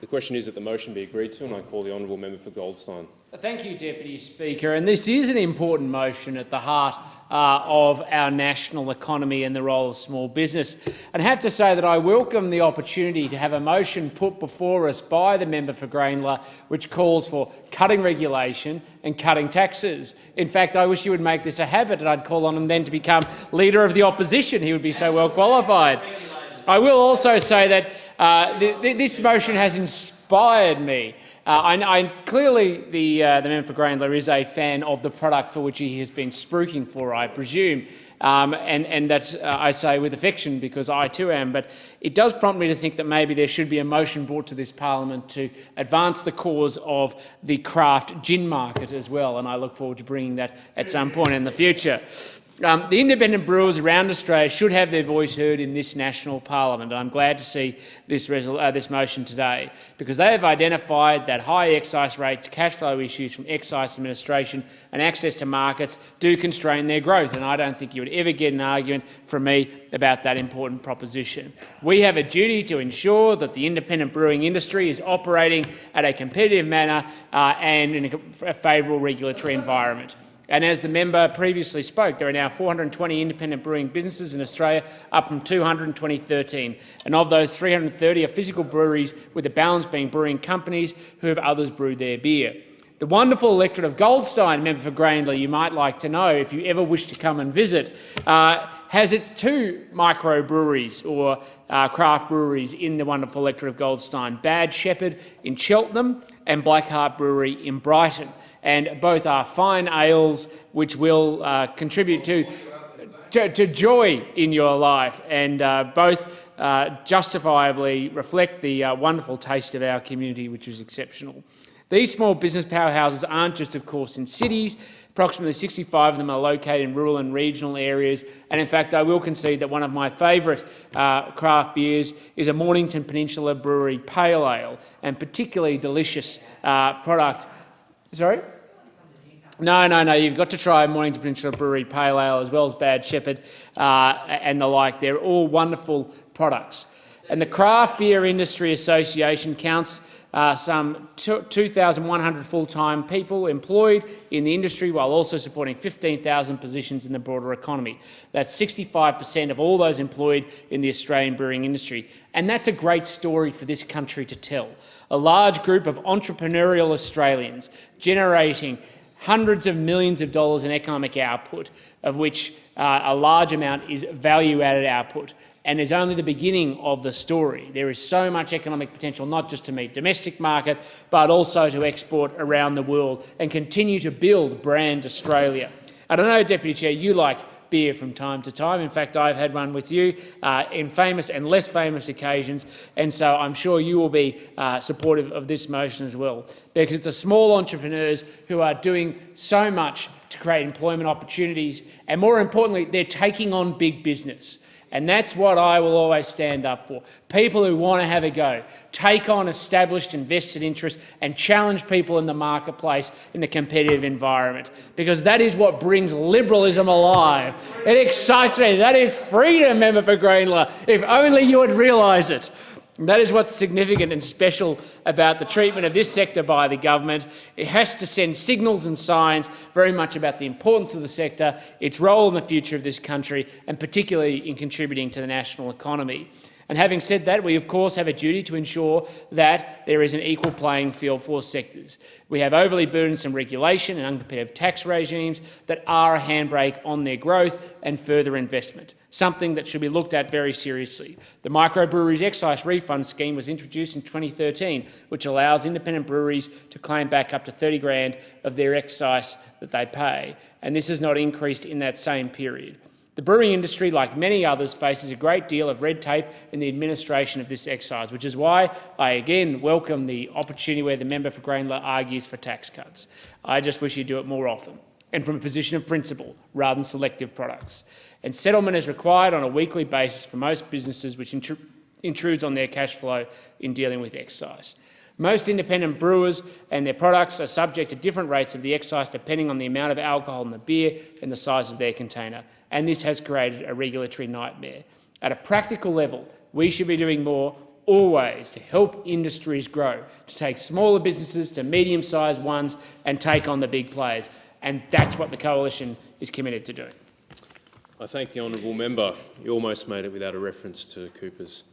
The question is that the motion be agreed to, and I call the honourable member for Goldstein. Thank you, Deputy Speaker. And this is an important motion at the heart of our national economy and the role of small business. And I have to say that I welcome the opportunity to have a motion put before us by the member for Grayndler which calls for cutting regulation and cutting taxes. In fact, I wish he would make this a habit, and I'd call on him then to become Leader of the Opposition. He would be so well qualified. I will also say that this motion has inspired me. Clearly, the member for Grayndler is a fan of the product for which he has been spruiking for, I presume, and that I say with affection because I too am. But it does prompt me to think that maybe there should be a motion brought to this parliament to advance the cause of the craft gin market as well, and I look forward to bringing that at some point in the future. The independent brewers around Australia should have their voice heard in this national parliament, and I'm glad to see this motion today, because they have identified that high excise rates, cash flow issues from excise administration and access to markets do constrain their growth, and I don't think you would ever get an argument from me about that important proposition. We have a duty to ensure that the independent brewing industry is operating at a competitive manner and in a favourable regulatory environment. And as the member previously spoke, there are now 420 independent brewing businesses in Australia, up from 200 in 2013. And of those, 330 are physical breweries, with the balance being brewing companies who have others brew their beer. The wonderful electorate of Goldstein, member for Grayndler, you might like to know if you ever wish to come and visit, has its two microbreweries or craft breweries in the wonderful electorate of Goldstein, Bad Shepherd in Cheltenham and Blackheart Brewery in Brighton. And both are fine ales which will contribute to joy in your life, and both justifiably reflect the wonderful taste of our community, which is exceptional. These small business powerhouses aren't just, of course, in cities. Approximately 65 of them are located in rural and regional areas, and in fact I will concede that one of my favourite craft beers is a Mornington Peninsula Brewery Pale Ale, and particularly delicious product. Sorry? No, you've got to try Mornington Peninsula Brewery Pale Ale as well as Bad Shepherd and the like. They're all wonderful products. And the Craft Beer Industry Association counts some 2,100 full-time people employed in the industry, while also supporting 15,000 positions in the broader economy. That's 65% of all those employed in the Australian brewing industry. And that's a great story for this country to tell. A large group of entrepreneurial Australians generating hundreds of millions of dollars in economic output, of which a large amount is value-added output, and is only the beginning of the story. There is so much economic potential, not just to meet domestic market, but also to export around the world and continue to build brand Australia. I don't know, Deputy Chair, you like beer from time to time. In fact, I've had one with you in famous and less famous occasions, and so I'm sure you will be supportive of this motion as well, because it's the small entrepreneurs who are doing so much to create employment opportunities, and more importantly, they're taking on big business. And that's what I will always stand up for. People who want to have a go, take on established invested interests and challenge people in the marketplace in a competitive environment, because that is what brings liberalism alive. It excites me. That is freedom, member for Grayndler, if only you would realise it. And that is what's significant and special about the treatment of this sector by the government. It has to send signals and signs very much about the importance of the sector, its role in the future of this country, and particularly in contributing to the national economy. And having said that, we of course have a duty to ensure that there is an equal playing field for sectors. We have overly burdensome regulation and uncompetitive tax regimes that are a handbrake on their growth and further investment, something that should be looked at very seriously. The Microbreweries Excise Refund Scheme was introduced in 2013, which allows independent breweries to claim back up to $30,000 of their excise that they pay, and this has not increased in that same period. The brewing industry, like many others, faces a great deal of red tape in the administration of this excise, which is why I again welcome the opportunity where the member for Grayndler argues for tax cuts. I just wish he'd do it more often, and from a position of principle rather than selective products. And settlement is required on a weekly basis for most businesses, which intrudes on their cash flow in dealing with excise. Most independent brewers and their products are subject to different rates of the excise depending on the amount of alcohol in the beer and the size of their container, and this has created a regulatory nightmare. At a practical level, we should be doing more always to help industries grow, to take smaller businesses to medium-sized ones and take on the big players. And that's what the Coalition is committed to doing. I thank the honourable member. You almost made it without a reference to Coopers.